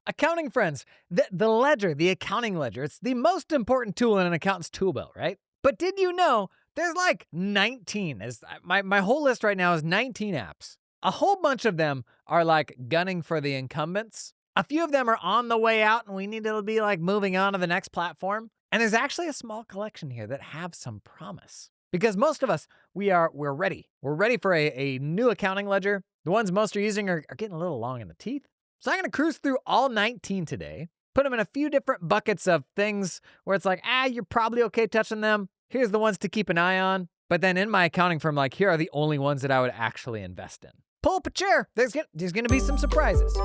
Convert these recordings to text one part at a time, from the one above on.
Accounting friends, the ledger, the accounting ledger, it's the most important tool in an accountant's tool belt, right? But did you know there's like 19, my whole list right now is 19 apps. A whole bunch of them are like gunning for the incumbents. A few of them are on the way out and we need to be like moving on to the next platform. And there's actually a small collection here that have some promise. Because most of us, we're ready. We're ready for a new accounting ledger. The ones most are using are getting a little long in the teeth. So I'm going to cruise through all 19 today, put them in a few different buckets of things where it's like, you're probably okay touching them. Here's the ones to keep an eye on. But then in my accounting firm, like, here are the only ones that I would actually invest in. Pull up a chair. There's going to be some surprises.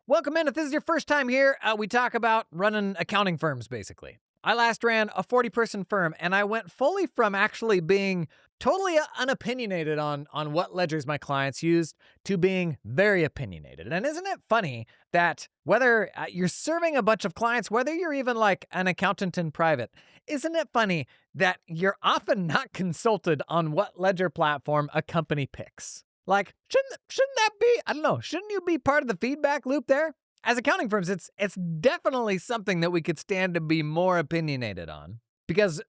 Welcome in. If this is your first time here, we talk about running accounting firms, basically. I last ran a 40-person firm, and I went fully from actually being totally unopinionated on what ledgers my clients used to being very opinionated. And isn't it funny that whether you're serving a bunch of clients, whether you're even like an accountant in private, isn't it funny that you're often not consulted on what ledger platform a company picks? Like, shouldn't that be, I don't know, shouldn't you be part of the feedback loop there? As accounting firms, it's definitely something that we could stand to be more opinionated on. Because,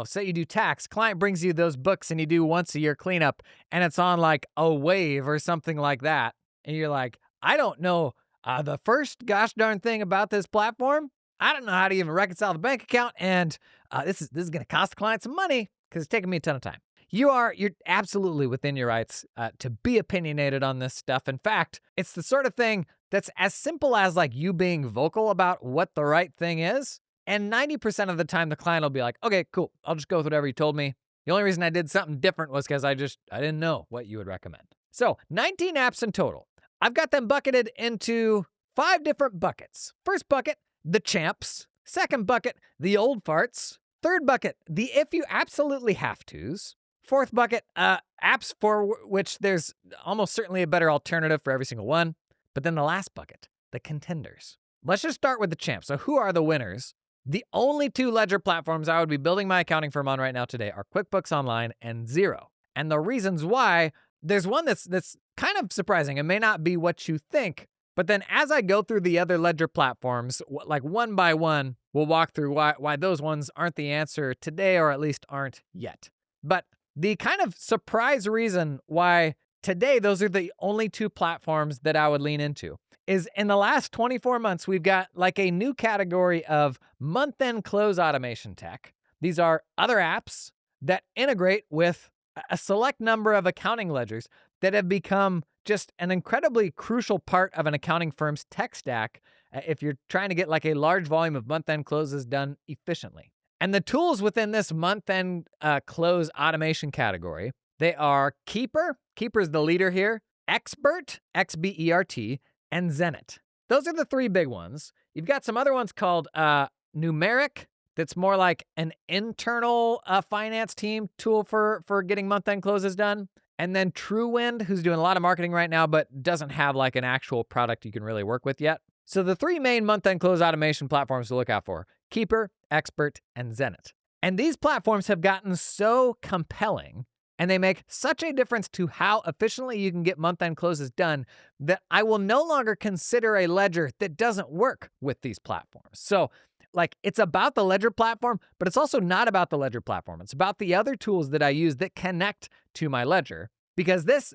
say you do tax, client brings you those books and you do once a year cleanup and it's on like a wave or something like that. And you're like, I don't know the first gosh darn thing about this platform. I don't know how to even reconcile the bank account. And this is going to cost the client some money because it's taking me a ton of time. You're absolutely within your rights to be opinionated on this stuff. In fact, it's the sort of thing that's as simple as like you being vocal about what the right thing is. And 90% of the time, the client will be like, okay, cool. I'll just go with whatever you told me. The only reason I did something different was because I didn't know what you would recommend. So 19 apps in total. I've got them bucketed into 5 different buckets. First bucket, the champs. Second bucket, the old farts. Third bucket, the if you absolutely have tos. Fourth bucket, apps for which there's almost certainly a better alternative for every single one. But then the last bucket, the contenders. Let's just start with the champs. So who are the winners? The only 2 ledger platforms I would be building my accounting firm on right now today are QuickBooks Online and Xero. And the reasons why, there's one that's kind of surprising. It may not be what you think, but then as I go through the other ledger platforms, like one by one, we'll walk through why those ones aren't the answer today, or at least aren't yet. But the kind of surprise reason why today those are the only 2 platforms that I would lean into is in the last 24 months, we've got like a new category of month-end close automation tech. These are other apps that integrate with a select number of accounting ledgers that have become just an incredibly crucial part of an accounting firm's tech stack if you're trying to get like a large volume of month-end closes done efficiently. And the tools within this month-end close automation category, they are Keeper. Keeper is the leader here. Expert, XBERT, and Zenit. Those are the 3 big ones. You've got some other ones called Numeric. That's more like an internal finance team tool for getting month-end closes done. And then TrueWind, who's doing a lot of marketing right now, but doesn't have like an actual product you can really work with yet. So the 3 main month-end close automation platforms to look out for: Keeper, Expert, and Zenit. And these platforms have gotten so compelling and they make such a difference to how efficiently you can get month-end closes done that I will no longer consider a ledger that doesn't work with these platforms. So like it's about the ledger platform, but it's also not about the ledger platform. It's about the other tools that I use that connect to my ledger. Because this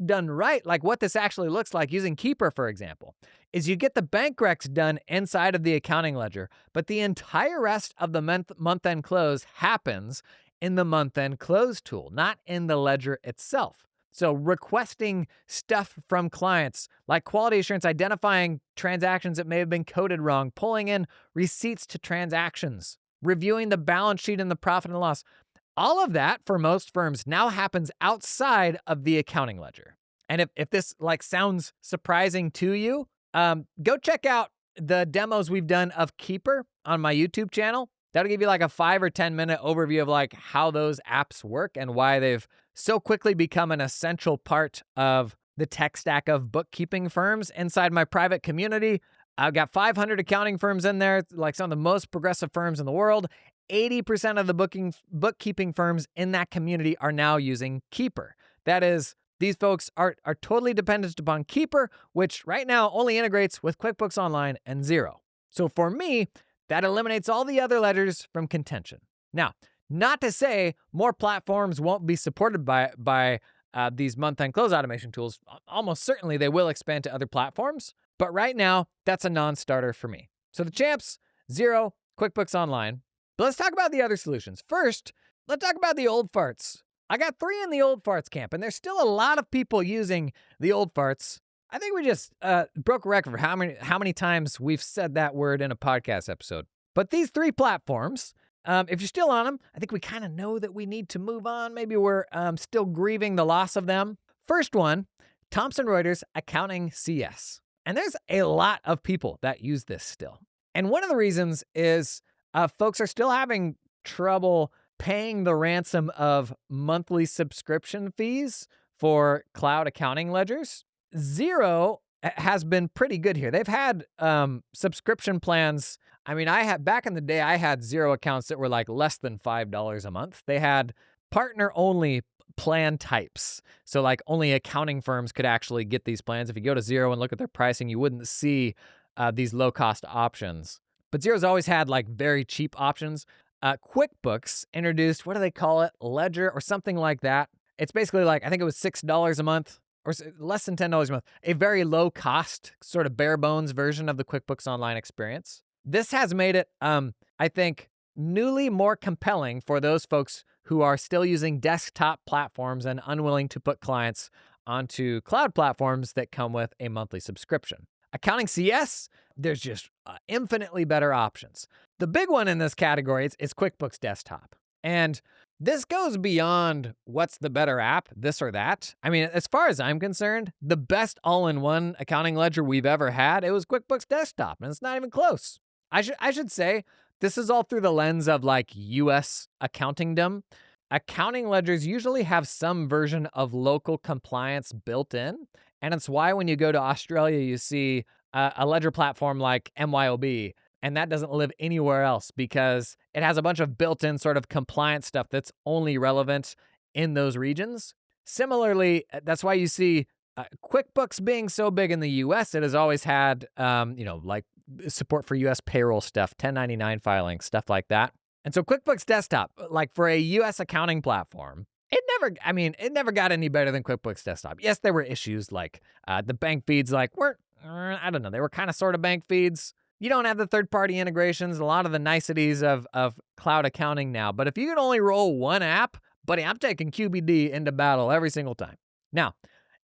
done right, like what this actually looks like using Keeper, for example, is you get the bank recs done inside of the accounting ledger, but the entire rest of the month-end close happens in the month-end close tool, not in the ledger itself. So requesting stuff from clients, like quality assurance, identifying transactions that may have been coded wrong, pulling in receipts to transactions, reviewing the balance sheet and the profit and loss. All of that for most firms now happens outside of the accounting ledger. And if this like sounds surprising to you, go check out the demos we've done of Keeper on my YouTube channel. That'll give you like a 5 or 10 minute overview of like how those apps work and why they've so quickly become an essential part of the tech stack of bookkeeping firms inside my private community. I've got 500 accounting firms in there, like some of the most progressive firms in the world. 80% of the bookkeeping firms in that community are now using Keeper. That is, these folks are totally dependent upon Keeper, which right now only integrates with QuickBooks Online and Xero. So for me, that eliminates all the other ledgers from contention. Now, not to say more platforms won't be supported by these month-end close automation tools. Almost certainly they will expand to other platforms, but right now, that's a non-starter for me. So the champs, Xero, QuickBooks Online. But let's talk about the other solutions. First, let's talk about the old farts. I got 3 in the old farts camp, and there's still a lot of people using the old farts. I think we just broke a record for how many times we've said that word in a podcast episode. But these 3 platforms, if you're still on them, I think we kind of know that we need to move on. Maybe we're still grieving the loss of them. First one, Thomson Reuters Accounting CS. And there's a lot of people that use this still. And one of the reasons is folks are still having trouble paying the ransom of monthly subscription fees for cloud accounting ledgers. Xero has been pretty good here. They've had subscription plans. I mean, back in the day, I had Xero accounts that were like less than $5 a month. They had partner-only plan types. So like only accounting firms could actually get these plans. If you go to Xero and look at their pricing, you wouldn't see these low-cost options. But Xero's always had like very cheap options. QuickBooks introduced, what do they call it? Ledger or something like that. It's basically like, I think it was $6 a month or less than $10 a month. A very low cost, sort of bare bones version of the QuickBooks Online experience. This has made it, I think, newly more compelling for those folks who are still using desktop platforms and unwilling to put clients onto cloud platforms that come with a monthly subscription. Accounting CS, there's just infinitely better options. The big one in this category is QuickBooks Desktop. And this goes beyond what's the better app, this or that. I mean, as far as I'm concerned, the best all-in-one accounting ledger we've ever had, it was QuickBooks Desktop, and it's not even close. I should say, this is all through the lens of like US accountingdom. Accounting ledgers usually have some version of local compliance built in. And it's why when you go to Australia, you see a ledger platform like MYOB, and that doesn't live anywhere else because it has a bunch of built-in sort of compliance stuff that's only relevant in those regions. Similarly, that's why you see QuickBooks being so big in the US. It has always had, like support for US payroll stuff, 1099 filing, stuff like that. And so QuickBooks Desktop, like for a US accounting platform, it never got any better than QuickBooks Desktop. Yes, there were issues like the bank feeds they were kind of sort of bank feeds. You don't have the third-party integrations, a lot of the niceties of cloud accounting now. But if you can only roll one app, buddy, I'm taking QBD into battle every single time. Now,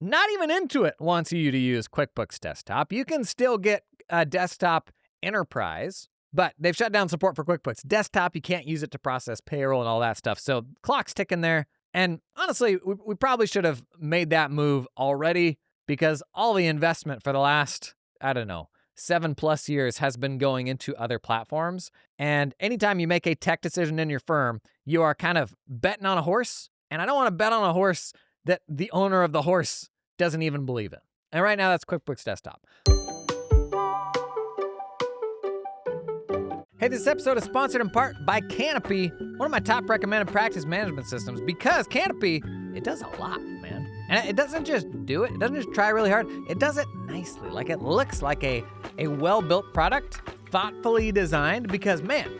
not even Intuit wants you to use QuickBooks Desktop. You can still get Desktop Enterprise, but they've shut down support for QuickBooks Desktop. You can't use it to process payroll and all that stuff. So clock's ticking there. And honestly, we probably should have made that move already because all the investment for the last, 7+ years has been going into other platforms. And anytime you make a tech decision in your firm, you are kind of betting on a horse. And I don't want to bet on a horse that the owner of the horse doesn't even believe in. And right now, that's QuickBooks Desktop. Hey, this episode is sponsored in part by Canopy, one of my top recommended practice management systems, because Canopy, it does a lot, man. And it doesn't just do it. It doesn't just try really hard. It does it nicely. Like it looks like a well-built product, thoughtfully designed, because man,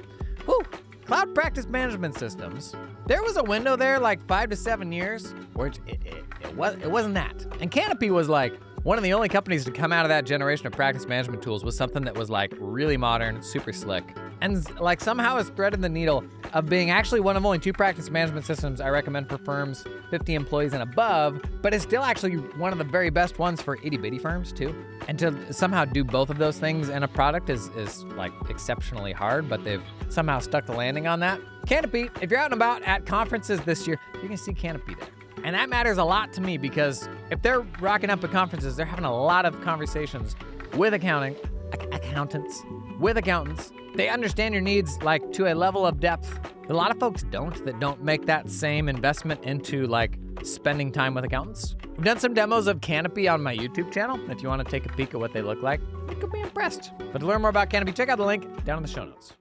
cloud practice management systems, there was a window there like 5 to 7 years where it wasn't that. And Canopy was like one of the only companies to come out of that generation of practice management tools with something that was like really modern, super slick, and like somehow has threaded the needle of being actually one of only 2 practice management systems I recommend for firms 50 employees and above, but it's still actually one of the very best ones for itty-bitty firms too. And to somehow do both of those things in a product is like exceptionally hard, but they've somehow stuck the landing on that. Canopy, if you're out and about at conferences this year, you're gonna see Canopy there. And that matters a lot to me because if they're rocking up at conferences, they're having a lot of conversations with accountants. They understand your needs like to a level of depth that a lot of folks don't make that same investment into like spending time with accountants. We've done some demos of Canopy on my YouTube channel. If you want to take a peek at what they look like, you could be impressed. But to learn more about Canopy, check out the link down in the show notes.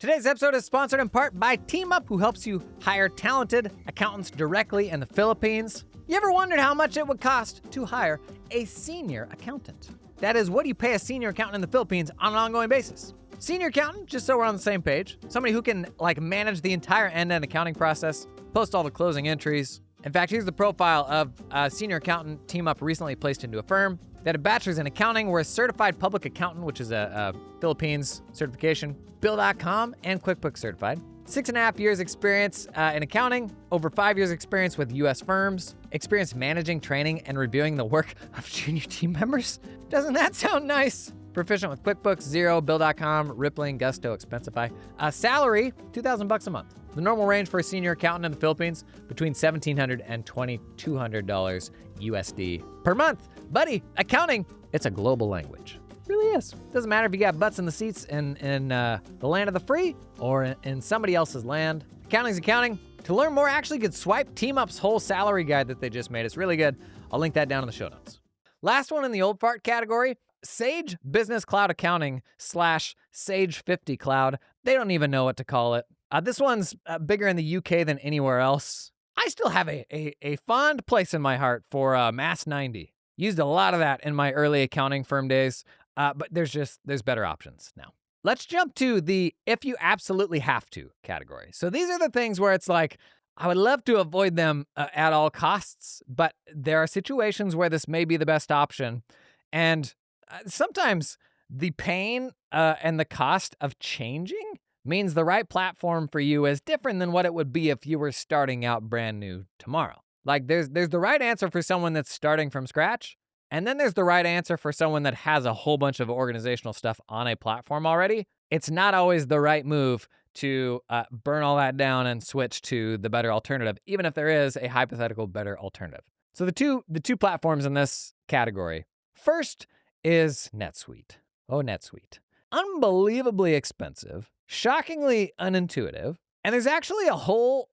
Today's episode is sponsored in part by TeamUp, who helps you hire talented accountants directly in the Philippines. You ever wondered how much it would cost to hire a senior accountant? That is, what do you pay a senior accountant in the Philippines on an ongoing basis? Senior accountant, just so we're on the same page, somebody who can manage the entire end-to-end accounting process, post all the closing entries. In fact, here's the profile of a senior accountant TeamUp recently placed into a firm. They had a bachelor's in accounting, were a certified public accountant, which is a Philippines certification, Bill.com, and QuickBooks certified. 6.5 years experience in accounting, over 5 years experience with U.S. firms, experience managing, training, and reviewing the work of junior team members. Doesn't that sound nice? Proficient with QuickBooks, Xero, Bill.com, Rippling, Gusto, Expensify. Salary, $2,000 a month. The normal range for a senior accountant in the Philippines, between $1,700 and $2,200 USD per month. Buddy, accounting, it's a global language. It really is. Doesn't matter if you got butts in the seats in the land of the free or in somebody else's land. Accounting's accounting. To learn more, actually you could swipe TeamUp's whole salary guide that they just made. It's really good. I'll link that down in the show notes. Last one in the old fart category, Sage Business Cloud Accounting / Sage 50 Cloud. They don't even know what to call it. This one's bigger in the UK than anywhere else. I still have a fond place in my heart for Mass 90. Used a lot of that in my early accounting firm days, but there's better options now. Let's jump to the if you absolutely have to category. So these are the things where it's like, I would love to avoid them at all costs, but there are situations where this may be the best option. And sometimes the pain and the cost of changing means the right platform for you is different than what it would be if you were starting out brand new tomorrow. Like there's the right answer for someone that's starting from scratch, and then there's the right answer for someone that has a whole bunch of organizational stuff on a platform already. It's not always the right move to burn all that down and switch to the better alternative, even if there is a hypothetical better alternative. So the two platforms in this category. First is NetSuite. Oh, NetSuite. Unbelievably expensive, shockingly unintuitive, and there's actually a whole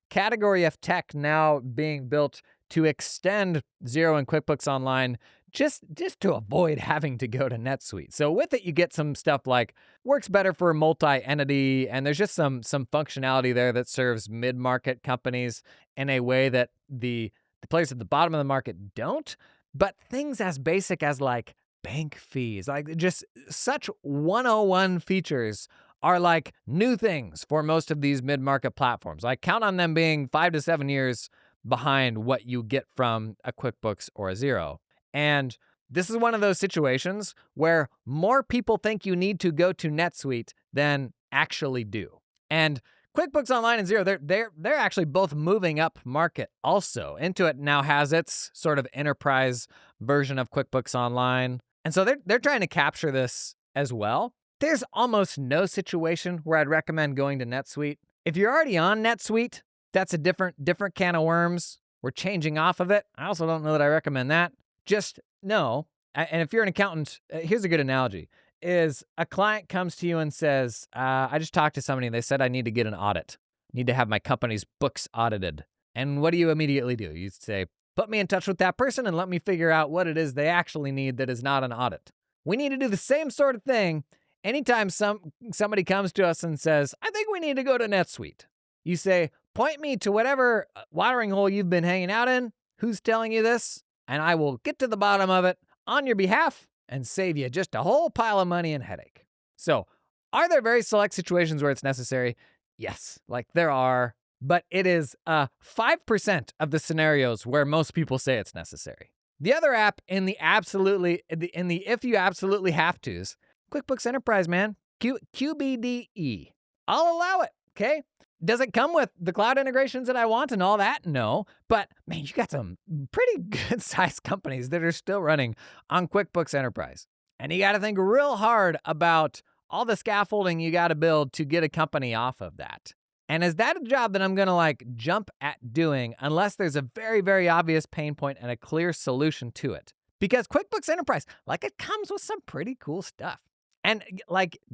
category of tech now being built to extend Xero and QuickBooks Online just to avoid having to go to NetSuite. So with it, you get some stuff like works better for multi-entity, and there's just some functionality there that serves mid-market companies in a way that the players at the bottom of the market don't. But things as basic as like bank fees, like just such 101 features are like new things for most of these mid-market platforms. I count on them being 5 to 7 years behind what you get from a QuickBooks or a Xero. And this is one of those situations where more people think you need to go to NetSuite than actually do. And QuickBooks Online and Xero, they're actually both moving up market also. Intuit now has its sort of enterprise version of QuickBooks Online. And so they're trying to capture this as well. There's almost no situation where I'd recommend going to NetSuite. If you're already on NetSuite, that's a different can of worms. We're changing off of it. I also don't know that I recommend that. Just know, and if you're an accountant, here's a good analogy, is a client comes to you and says, I just talked to somebody and they said I need to get an audit. Need to have my company's books audited. And what do you immediately do? You say, put me in touch with that person and let me figure out what it is they actually need that is not an audit. We need to do the same sort of thing anytime somebody comes to us and says, I think we need to go to NetSuite. You say, point me to whatever watering hole you've been hanging out in, who's telling you this, and I will get to the bottom of it on your behalf and save you just a whole pile of money and headache. So, are there very select situations where it's necessary? Yes, like there are, but it is 5% of the scenarios where most people say it's necessary. The other app in the if you absolutely have to's, QuickBooks Enterprise, man, QBDE. I'll allow it, okay? Does it come with the cloud integrations that I want and all that? No. But, man, you got some pretty good-sized companies that are still running on QuickBooks Enterprise. And you got to think real hard about all the scaffolding you got to build to get a company off of that. And is that a job that I'm going to jump at doing unless there's a very, very obvious pain point and a clear solution to it? Because QuickBooks Enterprise, it comes with some pretty cool stuff. And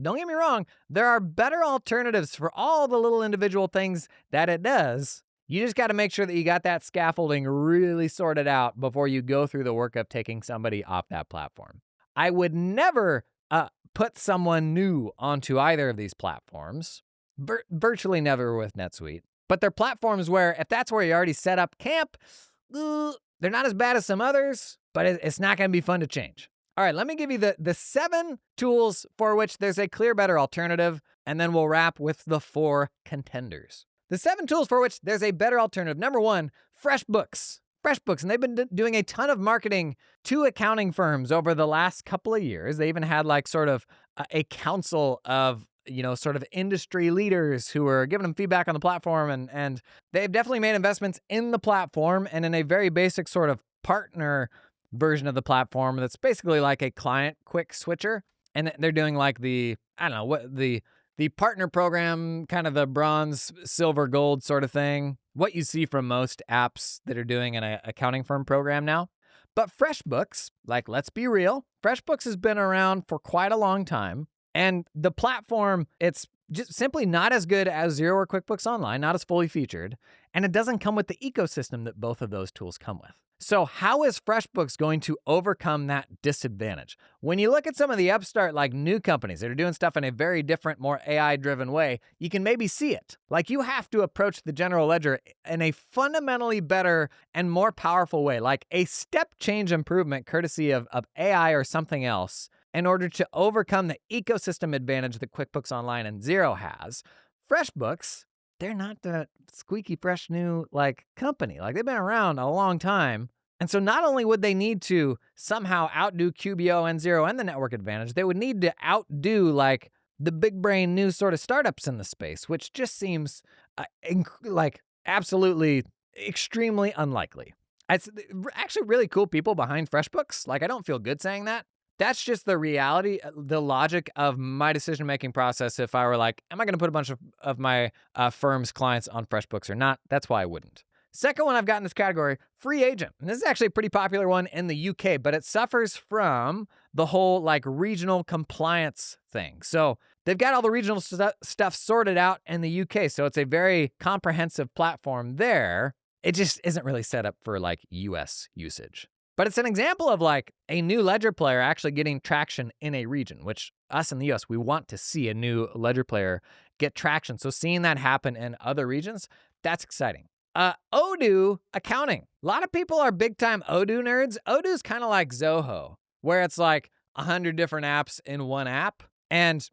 don't get me wrong, there are better alternatives for all the little individual things that it does. You just got to make sure that you got that scaffolding really sorted out before you go through the work of taking somebody off that platform. I would never put someone new onto either of these platforms, virtually never with NetSuite. But they're platforms where if that's where you already set up camp, they're not as bad as some others, but it's not going to be fun to change. All right, let me give you the 7 tools for which there's a clear, better alternative, and then we'll wrap with the 4 contenders. The 7 tools for which there's a better alternative. Number 1, FreshBooks. FreshBooks, and they've been doing a ton of marketing to accounting firms over the last couple of years. They even had like sort of a council of, sort of industry leaders who were giving them feedback on the platform, and they've definitely made investments in the platform and in a very basic sort of partner version of the platform that's basically like a client quick switcher. And they're doing like the partner program, kind of the bronze, silver, gold sort of thing, what you see from most apps that are doing an accounting firm program now. But FreshBooks, like, let's be real, FreshBooks has been around for quite a long time. And the platform, it's just simply not as good as Xero or QuickBooks Online, not as fully featured. And it doesn't come with the ecosystem that both of those tools come with. So how is FreshBooks going to overcome that disadvantage? When you look at some of the upstart, like new companies that are doing stuff in a very different, more AI-driven way, you can maybe see it. Like, you have to approach the general ledger in a fundamentally better and more powerful way, like a step change improvement courtesy of AI or something else in order to overcome the ecosystem advantage that QuickBooks Online and Xero has. FreshBooks, they're not the squeaky fresh new company. Like, they've been around a long time. And so not only would they need to somehow outdo QBO and Xero and the network advantage, they would need to outdo the big brain new sort of startups in the space, which just seems absolutely extremely unlikely. It's actually really cool people behind FreshBooks. I don't feel good saying that. That's just the reality, the logic of my decision-making process. If I were like, am I going to put a bunch of my firm's clients on FreshBooks or not? That's why I wouldn't. Second one I've got in this category, Free Agent. And this is actually a pretty popular one in the UK, but it suffers from the whole regional compliance thing. So they've got all the regional stuff sorted out in the UK. So it's a very comprehensive platform there. It just isn't really set up for US usage. But it's an example of a new ledger player actually getting traction in a region, which us in the US, we want to see a new ledger player get traction. So seeing that happen in other regions, that's exciting. Odoo accounting. A lot of people are big time Odoo nerds. Odoo's kind of like Zoho, where it's 100 different apps in one app. And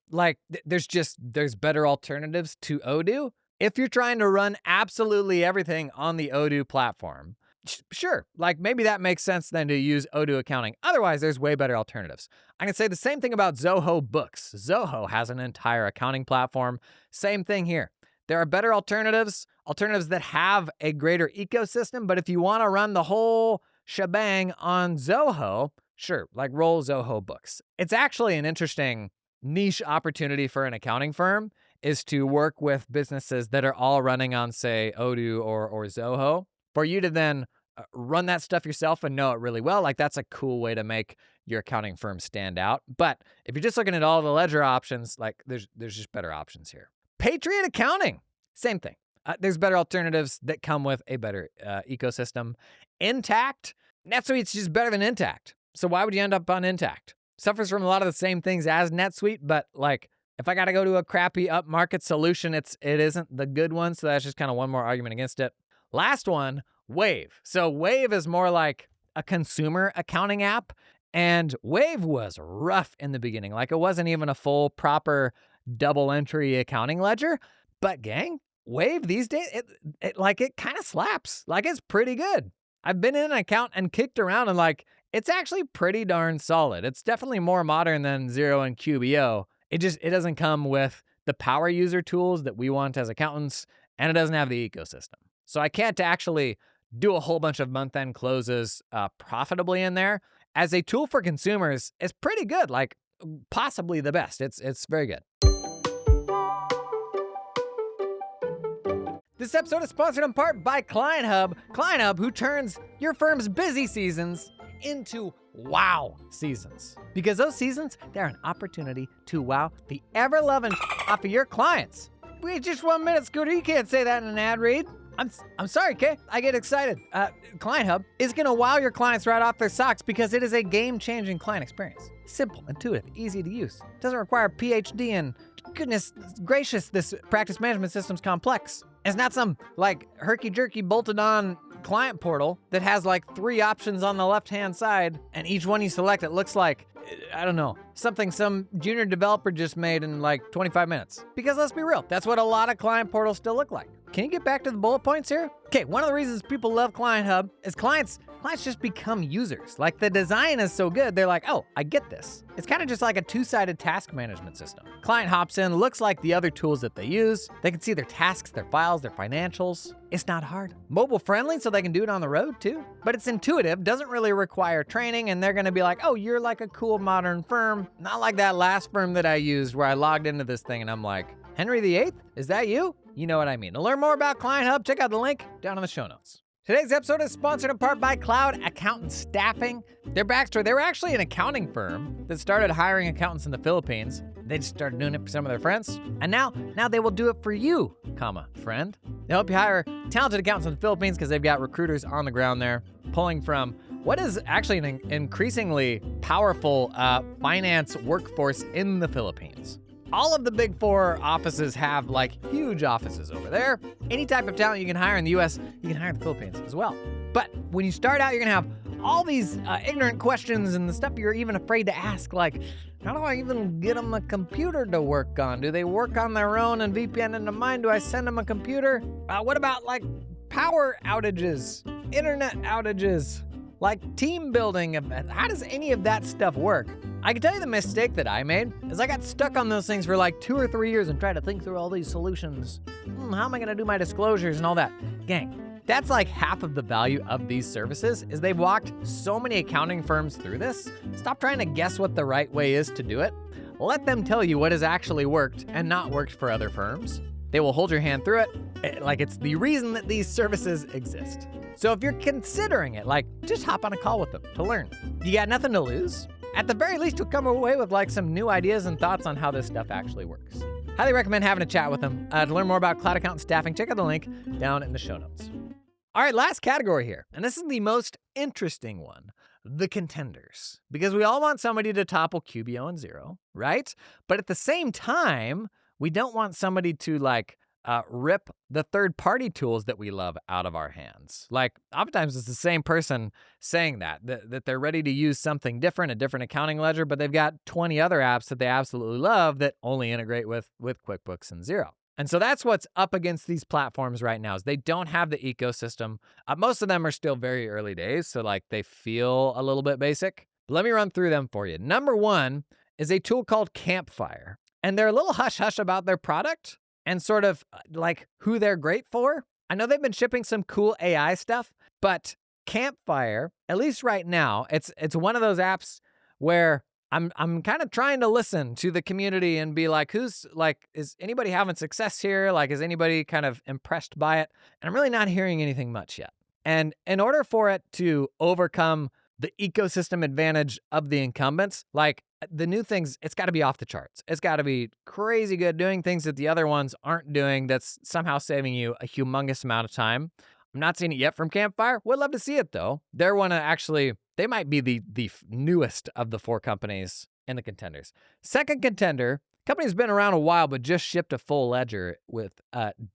there's better alternatives to Odoo. If you're trying to run absolutely everything on the Odoo platform, sure, maybe that makes sense then to use Odoo accounting. Otherwise, there's way better alternatives. I can say the same thing about Zoho Books. Zoho has an entire accounting platform. Same thing here. There are better alternatives that have a greater ecosystem, but if you want to run the whole shebang on Zoho, sure, roll Zoho Books. It's actually an interesting niche opportunity for an accounting firm is to work with businesses that are all running on, say, Odoo or Zoho. For you to then run that stuff yourself and know it really well, that's a cool way to make your accounting firm stand out. But if you're just looking at all the ledger options, there's just better options here. Patriot Accounting, same thing. There's better alternatives that come with a better ecosystem. Intact, NetSuite's just better than Intact. So why would you end up on Intact? Suffers from a lot of the same things as NetSuite, but if I got to go to a crappy upmarket solution, it isn't the good one. So that's just kind of one more argument against it. Last one, Wave. So Wave is more like a consumer accounting app, and Wave was rough in the beginning. It wasn't even a full, proper double entry accounting ledger. But gang, Wave these days, it kind of slaps. It's pretty good. I've been in an account and kicked around and it's actually pretty darn solid. It's definitely more modern than Xero and QBO. It doesn't come with the power user tools that we want as accountants, and it doesn't have the ecosystem. So I can't actually do a whole bunch of month-end closes profitably in there. As a tool for consumers, it's pretty good, possibly the best. It's very good. This episode is sponsored in part by Client Hub. Client Hub, who turns your firm's busy seasons into wow seasons. Because those seasons, they're an opportunity to wow the ever-loving off of your clients. Wait just 1 minute, Scooter. You can't say that in an ad read. I'm sorry, Kay. I get excited. Client Hub is going to wow your clients right off their socks because it is a game-changing client experience. Simple, intuitive, easy to use. Doesn't require a PhD, and goodness gracious, this practice management system's complex. It's not some like herky-jerky bolted on client portal that has like 3 options on the left-hand side, and each one you select, it looks like, I don't know, something some junior developer just made in like 25 minutes. Because let's be real, that's what a lot of client portals still look like. Can you get back to the bullet points here? Okay, one of the reasons people love Client Hub is clients just become users. Like, the design is so good, they're like, oh, I get this. It's kind of just like a 2-sided task management system. Client hops in, looks like the other tools that they use. They can see their tasks, their files, their financials. It's not hard. Mobile friendly, so they can do it on the road too. But it's intuitive, doesn't really require training, and they're gonna be like, oh, you're like a cool modern firm. Not like that last firm that I used where I logged into this thing and I'm like, Henry VIII, is that you? You know what I mean. To learn more about Client Hub, check out the link down in the show notes. Today's episode is sponsored in part by Cloud Accountant Staffing. Their backstory, they were actually an accounting firm that started hiring accountants in the Philippines. They just started doing it for some of their friends. And now they will do it for you, friend. They help you hire talented accountants in the Philippines because they've got recruiters on the ground there, pulling from what is actually an increasingly powerful finance workforce in the Philippines. All of the big 4 offices have like huge offices over there. Any type of talent you can hire in the US, you can hire in the Philippines as well. But when you start out, you're gonna have all these ignorant questions and the stuff you're even afraid to ask, like, how do I even get them a computer to work on? Do they work on their own and VPN into mine? Do I send them a computer? What about like power outages, internet outages, like team building? How does any of that stuff work? I can tell you the mistake that I made is I got stuck on those things for like 2 or 3 years and tried to think through all these solutions. How am I gonna do my disclosures and all that? Gang, that's like half of the value of these services is they've walked so many accounting firms through this. Stop trying to guess what the right way is to do it. Let them tell you what has actually worked and not worked for other firms. They will hold your hand through it, like it's the reason that these services exist. So if you're considering it, like, just hop on a call with them to learn. You got nothing to lose. At the very least, you'll come away with like some new ideas and thoughts on how this stuff actually works. Highly recommend having a chat with them. To learn more about Cloud Accountant Staffing, check out the link down in the show notes. All right, last category here, and this is the most interesting one, the contenders. Because we all want somebody to topple QBO and Xero, right? But at the same time, we don't want somebody to like rip the third-party tools that we love out of our hands. Like, oftentimes it's the same person saying that they're ready to use something different, a different accounting ledger, but they've got 20 other apps that they absolutely love that only integrate with QuickBooks and Xero. And so that's what's up against these platforms right now is they don't have the ecosystem. Most of them are still very early days, so like they feel a little bit basic. But let me run through them for you. Number 1 is a tool called Campfire. And they're a little hush-hush about their product and sort of like who they're great for. I know they've been shipping some cool AI stuff, but Campfire, at least right now, it's one of those apps where I'm kind of trying to listen to the community and be like, is anybody having success here? Like, is anybody kind of impressed by it? And I'm really not hearing anything much yet. And in order for it to overcome the ecosystem advantage of the incumbents, like the new things, it's got to be off the charts. It's got to be crazy good, doing things that the other ones aren't doing that's somehow saving you a humongous amount of time. I'm not seeing it yet from Campfire. Would love to see it though. They're one of they might be the newest of the 4 companies in the contenders. Second contender, company's been around a while, but just shipped a full ledger with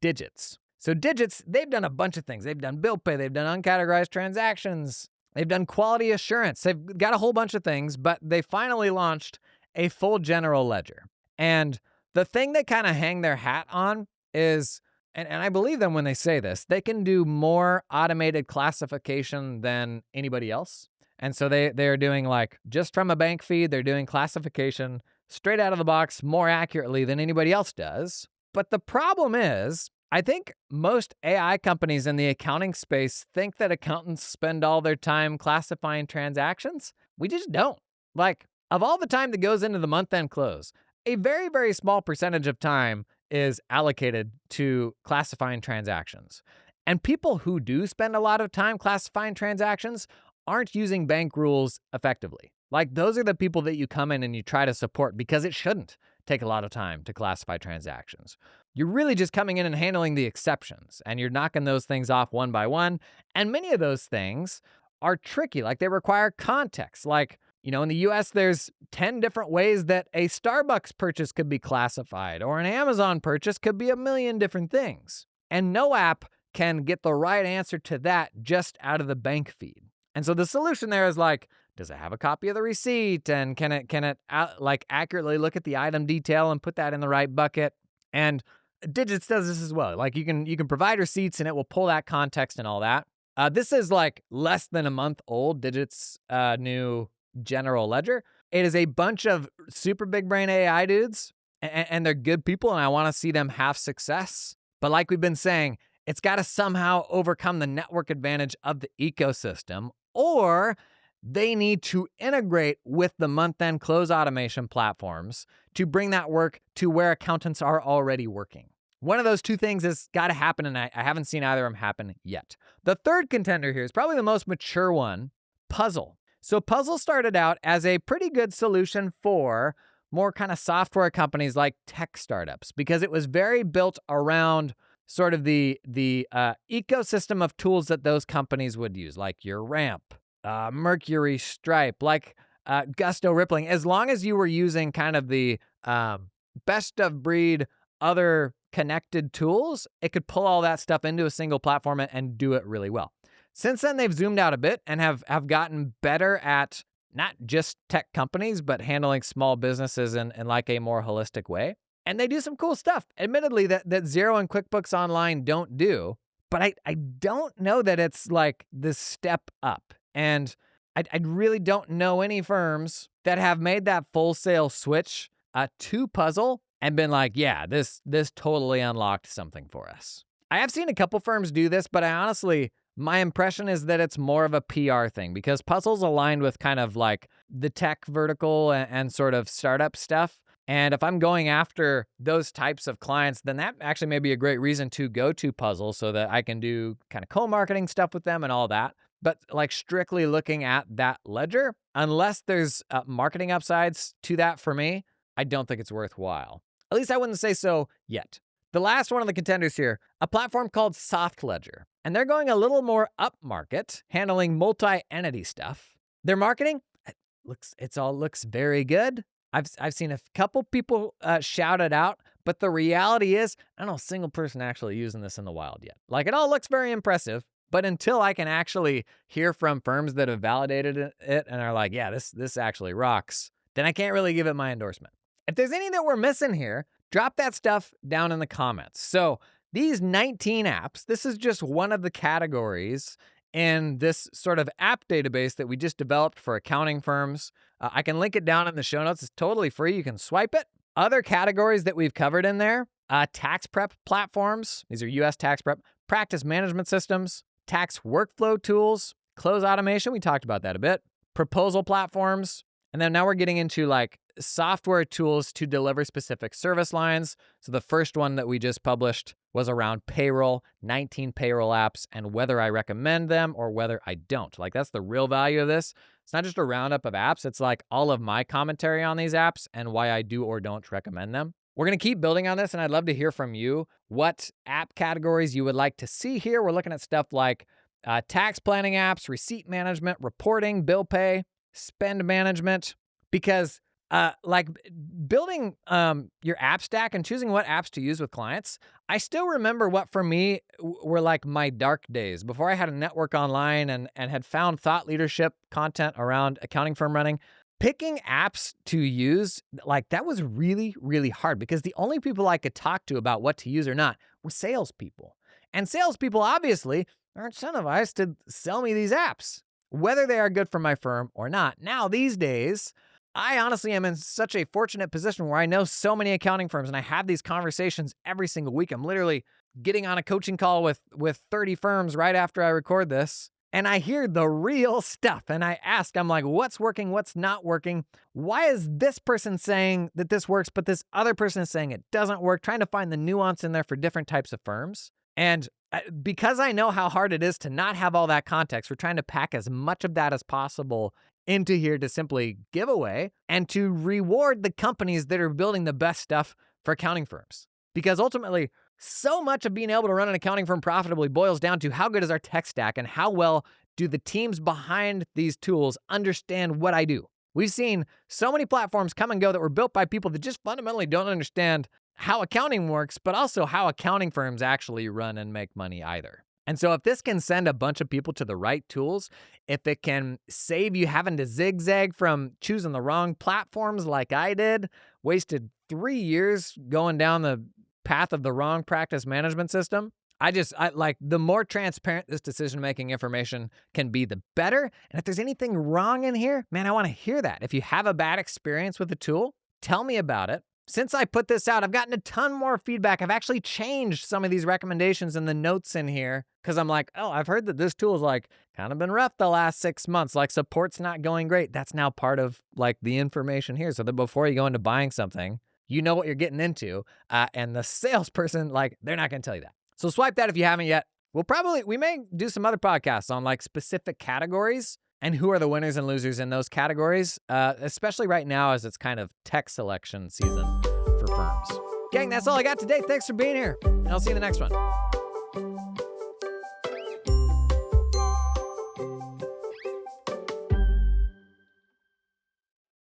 Digits. So Digits, they've done a bunch of things. They've done bill pay, they've done uncategorized transactions, they've done quality assurance. They've got a whole bunch of things, but they finally launched a full general ledger. And the thing they kind of hang their hat on is, and I believe them when they say this, they can do more automated classification than anybody else. And so they're doing like, just from a bank feed, they're doing classification straight out of the box more accurately than anybody else does. But the problem is, I think most AI companies in the accounting space think that accountants spend all their time classifying transactions. We just don't. Like, of all the time that goes into the month-end close, a very, very small percentage of time is allocated to classifying transactions. And people who do spend a lot of time classifying transactions aren't using bank rules effectively. Like, those are the people that you come in and you try to support because it shouldn't take a lot of time to classify transactions. You're really just coming in and handling the exceptions, and you're knocking those things off one by one. And many of those things are tricky. Like, they require context. Like, In the US, there's 10 different ways that a Starbucks purchase could be classified, or an Amazon purchase could be a million different things. And no app can get the right answer to that just out of the bank feed. And so the solution there is like, does it have a copy of the receipt? And can it accurately look at the item detail and put that in the right bucket? And Digits does this as well. Like you can provide receipts and it will pull that context and all that. This is like less than a month old, Digits' new general ledger. It is a bunch of super big brain AI dudes, and they're good people, and I want to see them have success. But like we've been saying, it's got to somehow overcome the network advantage of the ecosystem, or they need to integrate with the month-end close automation platforms to bring that work to where accountants are already working. One of those two things has got to happen, and I haven't seen either of them happen yet. The third contender here is probably the most mature one, Puzzle. So Puzzle started out as a pretty good solution for more kind of software companies like tech startups, because it was very built around sort of the ecosystem of tools that those companies would use, like your Ramp, Mercury, Stripe, like Gusto, Rippling. As long as you were using kind of the best of breed other connected tools, it could pull all that stuff into a single platform and do it really well. Since then, they've zoomed out a bit and have gotten better at not just tech companies, but handling small businesses in like a more holistic way. And they do some cool stuff, admittedly, that Xero and QuickBooks Online don't do. But I don't know that it's like this step up. And I really don't know any firms that have made that full sale switch to Puzzle and been like, yeah, this totally unlocked something for us. I have seen a couple firms do this, but my impression is that it's more of a PR thing, because Puzzle's aligned with kind of like the tech vertical and sort of startup stuff. And if I'm going after those types of clients, then that actually may be a great reason to go to Puzzle so that I can do kind of co-marketing stuff with them and all that. But like strictly looking at that ledger, unless there's marketing upsides to that for me, I don't think it's worthwhile. At least I wouldn't say so yet. The last one of the contenders here, a platform called Soft Ledger. And they're going a little more upmarket, handling multi-entity stuff. Their marketing, it all looks very good. I've seen a couple people shout it out, but the reality is, I don't know a single person actually using this in the wild yet. Like, it all looks very impressive, but until I can actually hear from firms that have validated it and are like, yeah, this actually rocks, then I can't really give it my endorsement. If there's any that we're missing here, drop that stuff down in the comments. So these 19 apps, this is just one of the categories in this sort of app database that we just developed for accounting firms. I can link it down in the show notes. It's totally free. You can swipe it. Other categories that we've covered in there, tax prep platforms. These are US tax prep, practice management systems, tax workflow tools, close automation. We talked about that a bit. Proposal platforms. And then now we're getting into like software tools to deliver specific service lines. So the first one that we just published was around payroll, 19 payroll apps, and whether I recommend them or whether I don't. Like, that's the real value of this. It's not just a roundup of apps. It's like all of my commentary on these apps and why I do or don't recommend them. We're going to keep building on this, and I'd love to hear from you what app categories you would like to see here. We're looking at stuff like tax planning apps, receipt management, reporting, bill pay, spend management, because like building your app stack and choosing what apps to use with clients, I still remember what for me were like my dark days before I had a network online and had found thought leadership content around accounting firm running. Picking apps to use, like, that was really, really hard, because the only people I could talk to about what to use or not were salespeople. And salespeople obviously are incentivized to sell me these apps, whether they are good for my firm or not. Now, these days, I honestly am in such a fortunate position where I know so many accounting firms and I have these conversations every single week. I'm literally getting on a coaching call with 30 firms right after I record this. And I hear the real stuff and I ask, I'm like, what's working? What's not working? Why is this person saying that this works, but this other person is saying it doesn't work? Trying to find the nuance in there for different types of firms. And because I know how hard it is to not have all that context, we're trying to pack as much of that as possible into here to simply give away and to reward the companies that are building the best stuff for accounting firms. Because ultimately, so much of being able to run an accounting firm profitably boils down to how good is our tech stack and how well do the teams behind these tools understand what I do. We've seen so many platforms come and go that were built by people that just fundamentally don't understand how accounting works, but also how accounting firms actually run and make money either. And so if this can send a bunch of people to the right tools, if it can save you having to zigzag from choosing the wrong platforms like I did, wasted 3 years going down the path of the wrong practice management system, I like the more transparent this decision-making information can be, the better. And if there's anything wrong in here, man, I want to hear that. If you have a bad experience with the tool, tell me about it. Since I put this out, I've gotten a ton more feedback. I've actually changed some of these recommendations in the notes in here because I'm like, oh, I've heard that this tool is like kind of been rough the last 6 months. Like support's not going great. That's now part of like the information here. So that before you go into buying something, you know what you're getting into. And the salesperson, like, they're not going to tell you that. So swipe that if you haven't yet. We may do some other podcasts on like specific categories and who are the winners and losers in those categories, especially right now as it's kind of tech selection season for firms. Gang, that's all I got today. Thanks for being here, and I'll see you in the next one.